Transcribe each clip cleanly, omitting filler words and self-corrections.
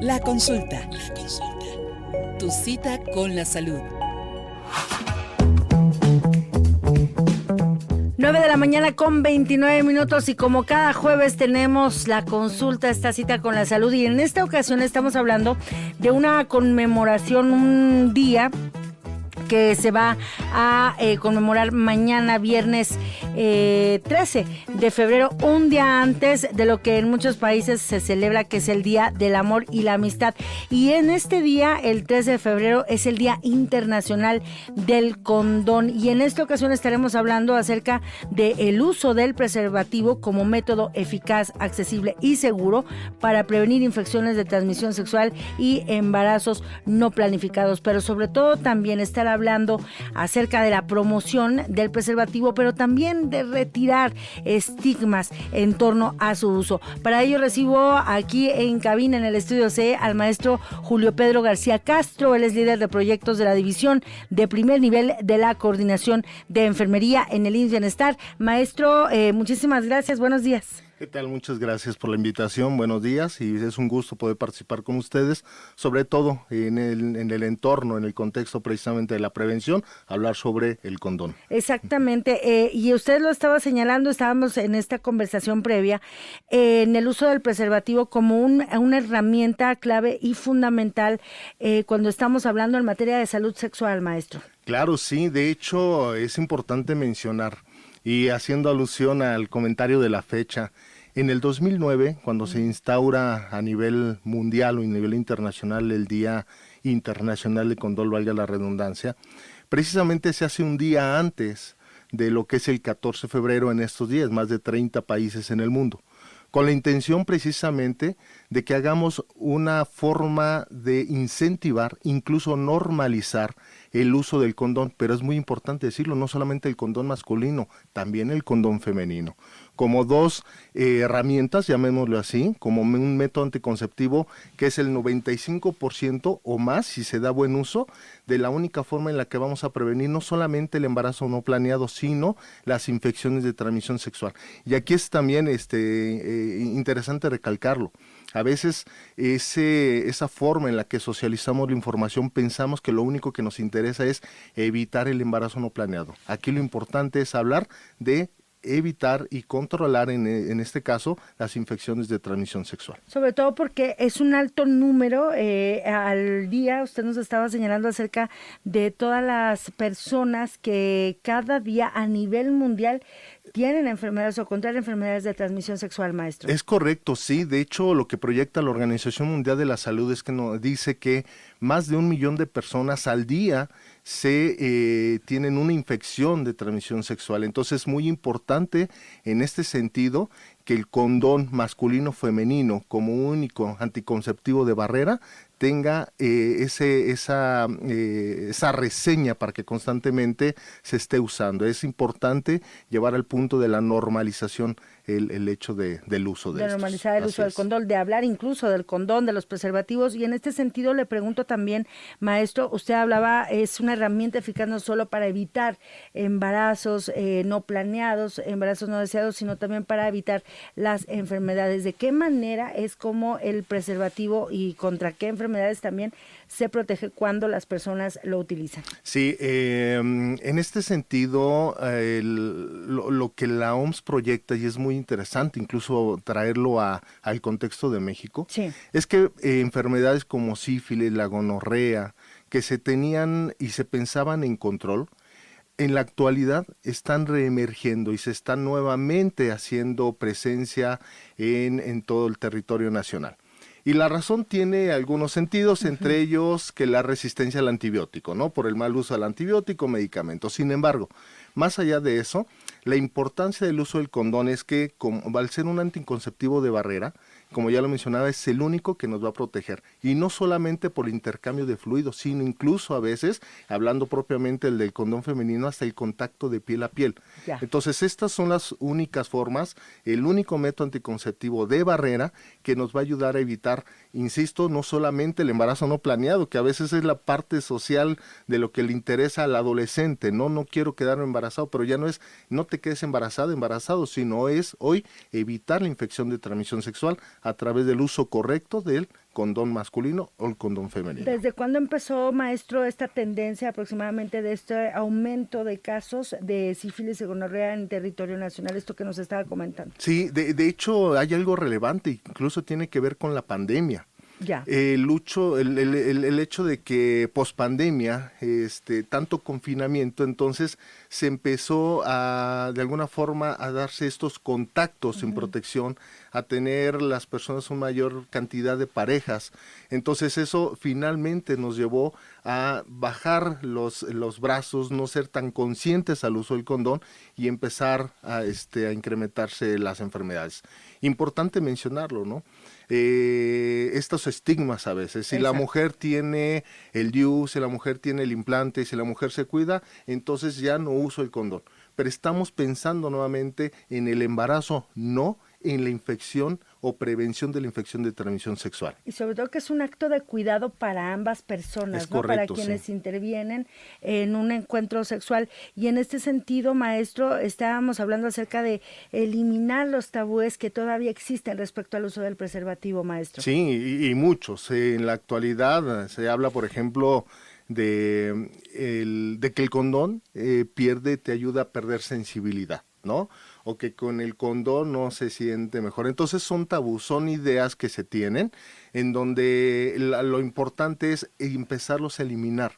La consulta. Tu cita con la salud. 9 de la mañana con 29 minutos y como cada jueves tenemos la consulta, esta cita con la salud, y en esta ocasión estamos hablando de una conmemoración, un día que se va a conmemorar mañana, viernes 13 de febrero, un día antes de lo que en muchos países se celebra, que es el Día del Amor y la Amistad. Y en este día, el 13 de febrero, es el Día Internacional del Condón. Y en esta ocasión estaremos hablando acerca del uso del preservativo como método eficaz, accesible y seguro para prevenir infecciones de transmisión sexual y embarazos no planificados. Pero sobre todo también estar hablando acerca de la promoción del preservativo, pero también de retirar estigmas en torno a su uso. Para ello recibo aquí en cabina, en el estudio C, al maestro Julio Pedro García Castro. Él es líder de proyectos de la división de primer nivel de la coordinación de enfermería en el IMSS Bienestar. Maestro, muchísimas gracias, buenos días. ¿Qué tal? Muchas gracias por la invitación, buenos días, y es un gusto poder participar con ustedes, sobre todo en el entorno, en el contexto precisamente de la prevención, hablar sobre el condón. Exactamente, y usted lo estaba señalando, estábamos en esta conversación previa, en el uso del preservativo como una herramienta clave y fundamental cuando estamos hablando en materia de salud sexual, maestro. Claro, sí, de hecho es importante mencionar, y haciendo alusión al comentario de la fecha, en el 2009, cuando se instaura a nivel mundial o a nivel internacional el Día Internacional de Condón, valga la redundancia, precisamente se hace un día antes de lo que es el 14 de febrero en estos días, más de 30 países en el mundo, con la intención precisamente de que hagamos una forma de incentivar, incluso normalizar el uso del condón, pero es muy importante decirlo, no solamente el condón masculino, también el condón femenino, como dos herramientas, llamémoslo así, como un método anticonceptivo que es el 95% o más, si se da buen uso, de la única forma en la que vamos a prevenir no solamente el embarazo no planeado, sino las infecciones de transmisión sexual. Y aquí es también interesante recalcarlo. A veces esa forma en la que socializamos la información, pensamos que lo único que nos interesa es evitar el embarazo no planeado. Aquí lo importante es hablar de evitar y controlar en este caso las infecciones de transmisión sexual. Sobre todo porque es un alto número al día. Usted nos estaba señalando acerca de todas las personas que cada día a nivel mundial tienen enfermedades o contraen enfermedades de transmisión sexual, maestro. Es correcto, sí. De hecho, lo que proyecta la Organización Mundial de la Salud es que nos dice que más de 1 millón de personas al día tienen una infección de transmisión sexual. Entonces es muy importante en este sentido que el condón masculino femenino como único anticonceptivo de barrera tenga esa reseña para que constantemente se esté usando. Es importante llevar al punto de la normalización el hecho del uso de normalizar el uso del condón, de hablar incluso del condón, de los preservativos. Y en este sentido le pregunto también, maestro, usted hablaba, es una herramienta eficaz no solo para evitar embarazos no planeados, embarazos no deseados, sino también para evitar las enfermedades. ¿De qué manera es como el preservativo y contra qué enfermedades también se protege cuando las personas lo utilizan? Sí, en este sentido, lo que la OMS proyecta, y es muy interesante incluso traerlo al contexto de México, sí, es que enfermedades como sífilis, la gonorrea, que se tenían y se pensaban en control, en la actualidad están reemergiendo y se están nuevamente haciendo presencia en todo el territorio nacional. Y la razón tiene algunos sentidos, entre ellos que la resistencia al antibiótico, ¿no? Por el mal uso del antibiótico, medicamentos. Sin embargo, más allá de eso, la importancia del uso del condón es que, al ser un anticonceptivo de barrera, como ya lo mencionaba, es el único que nos va a proteger. Y no solamente por el intercambio de fluidos, sino incluso a veces, hablando propiamente del condón femenino, hasta el contacto de piel a piel. Ya. Entonces, estas son las únicas formas, el único método anticonceptivo de barrera que nos va a ayudar a evitar, insisto, no solamente el embarazo no planeado, que a veces es la parte social de lo que le interesa al adolescente, no quiero quedarme embarazado, pero ya no es, no te quedes embarazada, embarazado, sino es hoy evitar la infección de transmisión sexual a través del uso correcto del condón masculino o el condón femenino. ¿Desde cuándo empezó, maestro, esta tendencia aproximadamente de este aumento de casos de sífilis y gonorrea en territorio nacional, esto que nos estaba comentando? Sí, de hecho hay algo relevante, incluso tiene que ver con la pandemia. Ya. El hecho de que pospandemia, tanto confinamiento, entonces se empezó de alguna forma a darse estos contactos en protección, a tener las personas una mayor cantidad de parejas. Entonces eso finalmente nos llevó a bajar los brazos, no ser tan conscientes al uso del condón y empezar a incrementarse las enfermedades. Importante mencionarlo, ¿no? Estos estigmas a veces, si la mujer tiene el DIU, si la mujer tiene el implante, si la mujer se cuida, entonces ya no uso el condón. Pero estamos pensando nuevamente en el embarazo, no en la infección o prevención de la infección de transmisión sexual. Y sobre todo que es un acto de cuidado para ambas personas, Es ¿no? correcto, Para quienes sí. intervienen en un encuentro sexual. Y en este sentido, maestro, estábamos hablando acerca de eliminar los tabúes que todavía existen respecto al uso del preservativo, maestro. Sí, y muchos. En la actualidad se habla, por ejemplo, de que el condón te ayuda a perder sensibilidad, ¿no? O que con el condón no se siente mejor. Entonces son tabús, son ideas que se tienen, en donde lo importante es empezarlos a eliminar.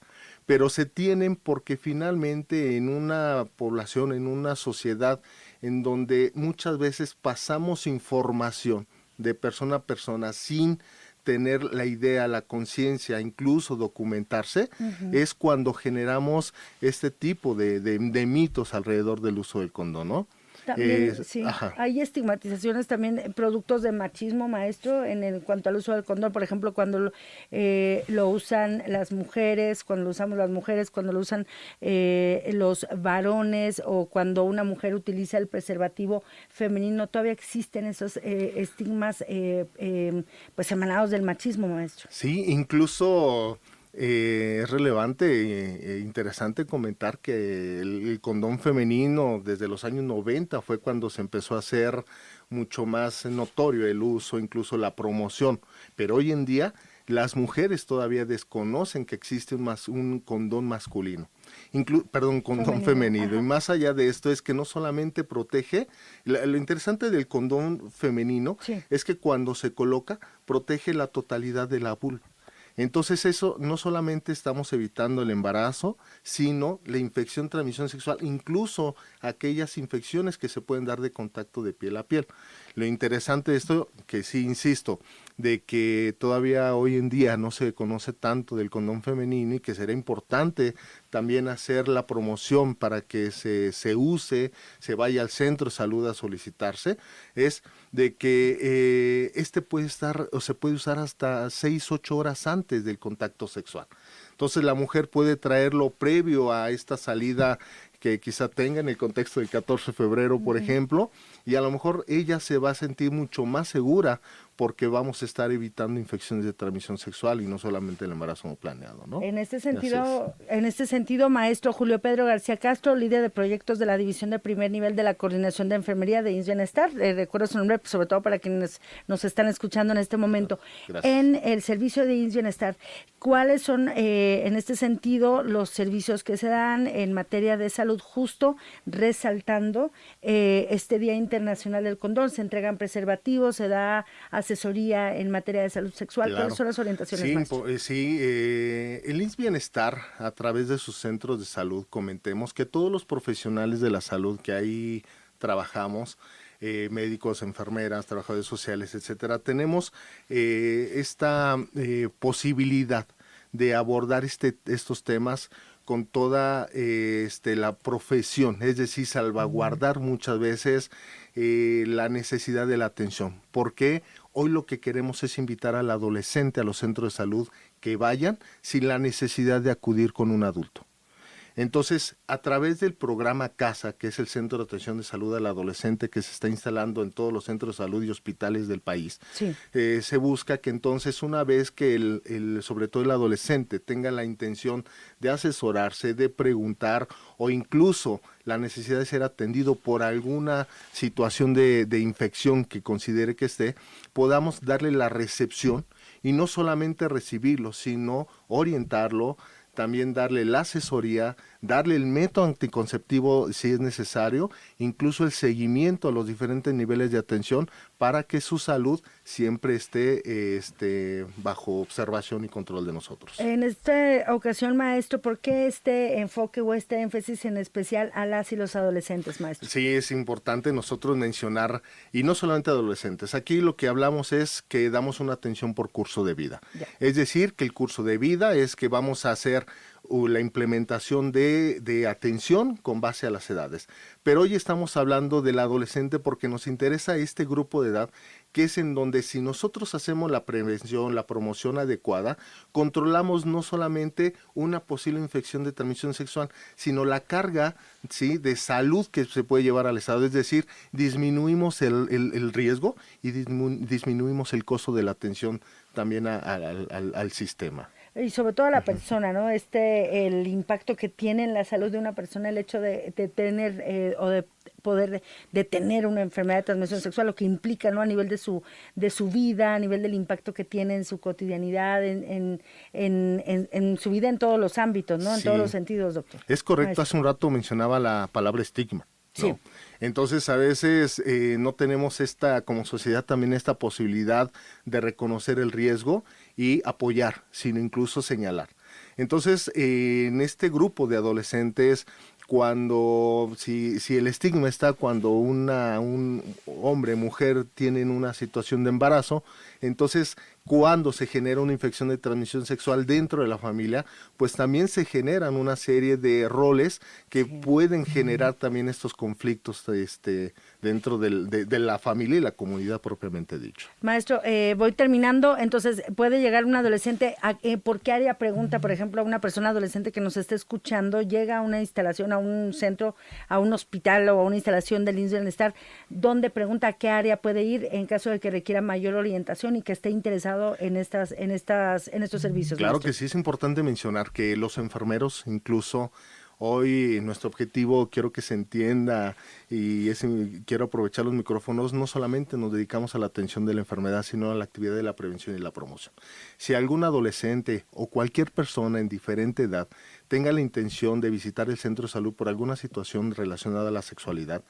Pero se tienen porque finalmente en una población, en una sociedad, en donde muchas veces pasamos información de persona a persona sin tener la idea, la conciencia, incluso documentarse, es cuando generamos este tipo de mitos alrededor del uso del condón, ¿no? También, sí, Ajá. hay estigmatizaciones también, productos de machismo, maestro, en cuanto al uso del condón, por ejemplo, cuando lo usan las mujeres, cuando lo usamos las mujeres, cuando lo usan los varones, o cuando una mujer utiliza el preservativo femenino, todavía existen esos estigmas pues emanados del machismo, maestro. Sí, incluso es relevante e interesante comentar que el condón femenino desde los años 90 fue cuando se empezó a hacer mucho más notorio el uso, incluso la promoción, pero hoy en día las mujeres todavía desconocen que existe un condón masculino, condón femenino. Y más allá de esto es que no solamente protege, lo interesante del condón femenino es que cuando se coloca protege la totalidad de la vulva. Entonces eso no solamente estamos evitando el embarazo, sino la infección, transmisión sexual, incluso aquellas infecciones que se pueden dar de contacto de piel a piel. Lo interesante de esto, que sí insisto, de que todavía hoy en día no se conoce tanto del condón femenino y que será importante también hacer la promoción para que se use, se vaya al centro de salud a solicitarse, es de que puede estar o se puede usar hasta 6-8 horas antes del contacto sexual. Entonces la mujer puede traerlo previo a esta salida que quizá tenga en el contexto del 14 de febrero, por ejemplo, y a lo mejor ella se va a sentir mucho más segura porque vamos a estar evitando infecciones de transmisión sexual y no solamente el embarazo no planeado, ¿no? En este sentido, maestro Julio Pedro García Castro, líder de proyectos de la División de Primer Nivel de la Coordinación de Enfermería de IMSS Bienestar, recuerdo su nombre, sobre todo para quienes nos están escuchando en este momento. Gracias. En el servicio de IMSS Bienestar, ¿cuáles son, en este sentido, los servicios que se dan en materia de salud, justo resaltando este Día Internacional del Condón? Se entregan preservativos, se da asesoría en materia de salud sexual. Claro. ¿Cuáles son las orientaciones, Sí, maestro? el IMSS Bienestar, a través de sus centros de salud, comentemos que todos los profesionales de la salud que ahí trabajamos, médicos, enfermeras, trabajadores sociales, etcétera, tenemos esta posibilidad de abordar estos temas con toda la profesión, es decir, salvaguardar muchas veces la necesidad de la atención. ¿Por qué? Hoy lo que queremos es invitar al adolescente a los centros de salud que vayan sin la necesidad de acudir con un adulto. Entonces, a través del programa CASA, que es el Centro de Atención de Salud al Adolescente que se está instalando en todos los centros de salud y hospitales del país, Sí. se busca que entonces una vez que sobre todo el adolescente tenga la intención de asesorarse, de preguntar o incluso la necesidad de ser atendido por alguna situación de infección que considere que esté, podamos darle la recepción y no solamente recibirlo, sino orientarlo, también darle la asesoría, darle el método anticonceptivo si es necesario, incluso el seguimiento a los diferentes niveles de atención para que su salud siempre esté bajo observación y control de nosotros. En esta ocasión, maestro, ¿por qué este enfoque o este énfasis en especial a las y los adolescentes, maestro? Sí, es importante nosotros mencionar, y no solamente adolescentes, aquí lo que hablamos es que damos una atención por curso de vida. Ya. Es decir, que el curso de vida es que vamos a hacer la implementación de atención con base a las edades. Pero hoy estamos hablando del adolescente porque nos interesa este grupo de edad, que es en donde si nosotros hacemos la prevención, la promoción adecuada, controlamos no solamente una posible infección de transmisión sexual, sino la carga, ¿sí?, de salud que se puede llevar al Estado. Es decir, disminuimos el riesgo y disminuimos el costo de la atención también al sistema. Y sobre todo a la persona, ¿no? El impacto que tiene en la salud de una persona el hecho de tener o de poder de tener una enfermedad de transmisión sexual, lo que implica, ¿no? A nivel de su vida, a nivel del impacto que tiene en su cotidianidad, en su vida en todos los ámbitos, ¿no? En Sí. todos los sentidos, doctor. Es correcto, Maestro. hace un rato mencionaba la palabra estigma, ¿no? Sí. Entonces a veces no tenemos como sociedad también esta posibilidad de reconocer el riesgo y apoyar, sino incluso señalar. Entonces en este grupo de adolescentes, si el estigma está cuando un hombre, mujer tienen una situación de embarazo, entonces cuando se genera una infección de transmisión sexual dentro de la familia, pues también se generan una serie de roles que pueden generar también estos conflictos dentro de la familia y la comunidad propiamente dicho. Maestro, voy terminando, entonces puede llegar un adolescente, ¿por qué área pregunta, por ejemplo, a una persona adolescente que nos esté escuchando, llega a una instalación, a un centro, a un hospital o a una instalación del IMSS Bienestar, donde pregunta a qué área puede ir en caso de que requiera mayor orientación y que esté interesado en estos servicios? Claro maestro. que sí, es importante mencionar que los enfermeros, incluso hoy nuestro objetivo, quiero que se entienda y quiero aprovechar los micrófonos, no solamente nos dedicamos a la atención de la enfermedad, sino a la actividad de la prevención y la promoción. Si algún adolescente o cualquier persona en diferente edad tenga la intención de visitar el centro de salud por alguna situación relacionada a la sexualidad,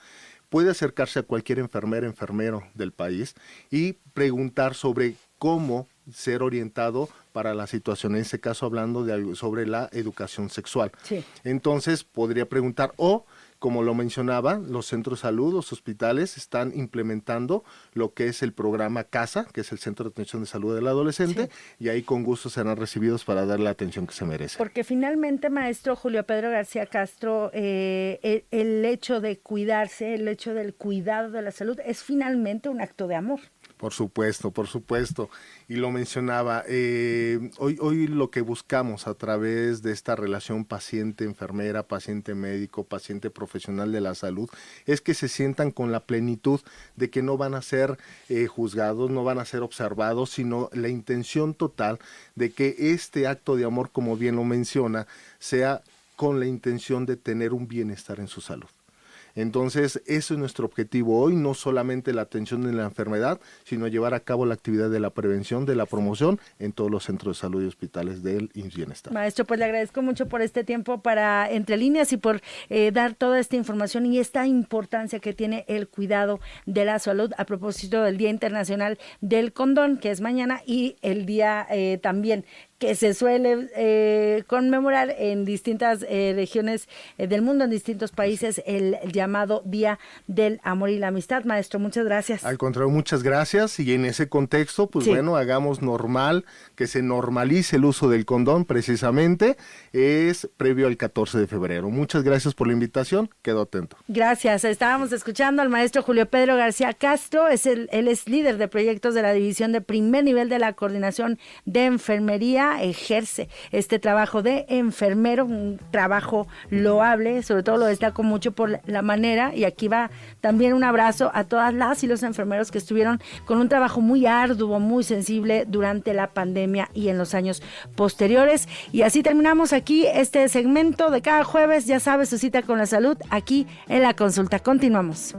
puede acercarse a cualquier enfermero del país y preguntar sobre cómo ser orientado para la situación, en este caso hablando sobre la educación sexual. Sí. Entonces podría preguntar, o como lo mencionaba, los centros de salud, los hospitales están implementando lo que es el programa CASA, que es el Centro de Atención de Salud del Adolescente, y ahí con gusto serán recibidos para dar la atención que se merece. Porque finalmente, maestro Julio Pedro García Castro, el hecho de cuidarse, el hecho del cuidado de la salud es finalmente un acto de amor. Por supuesto, y lo mencionaba, hoy lo que buscamos a través de esta relación paciente-enfermera, paciente-médico, paciente-profesional de la salud, es que se sientan con la plenitud de que no van a ser juzgados, no van a ser observados, sino la intención total de que este acto de amor, como bien lo menciona, sea con la intención de tener un bienestar en su salud. Entonces, eso es nuestro objetivo hoy, no solamente la atención de la enfermedad, sino llevar a cabo la actividad de la prevención, de la promoción en todos los centros de salud y hospitales del IMSS Bienestar. Maestro, pues le agradezco mucho por este tiempo para Entre Líneas y por dar toda esta información y esta importancia que tiene el cuidado de la salud a propósito del Día Internacional del Condón, que es mañana, y el día también que se suele conmemorar en distintas regiones del mundo, en distintos países, el llamado Día del Amor y la Amistad. Maestro, muchas gracias. Al contrario, muchas gracias, y en ese contexto, pues sí, bueno, hagamos normal, que se normalice el uso del condón, precisamente, es previo al 14 de febrero. Muchas gracias por la invitación, quedo atento. Gracias, estábamos escuchando al maestro Julio Pedro García Castro, él es líder de proyectos de la División de Primer Nivel de la Coordinación de Enfermería ella ejerce este trabajo de enfermero, un trabajo loable, sobre todo lo destaco mucho por la manera, y aquí va también un abrazo a todas las y los enfermeros que estuvieron con un trabajo muy arduo, muy sensible durante la pandemia y en los años posteriores. Y así terminamos aquí este segmento de cada jueves, ya sabes, su cita con la salud, aquí en La Consulta. Continuamos.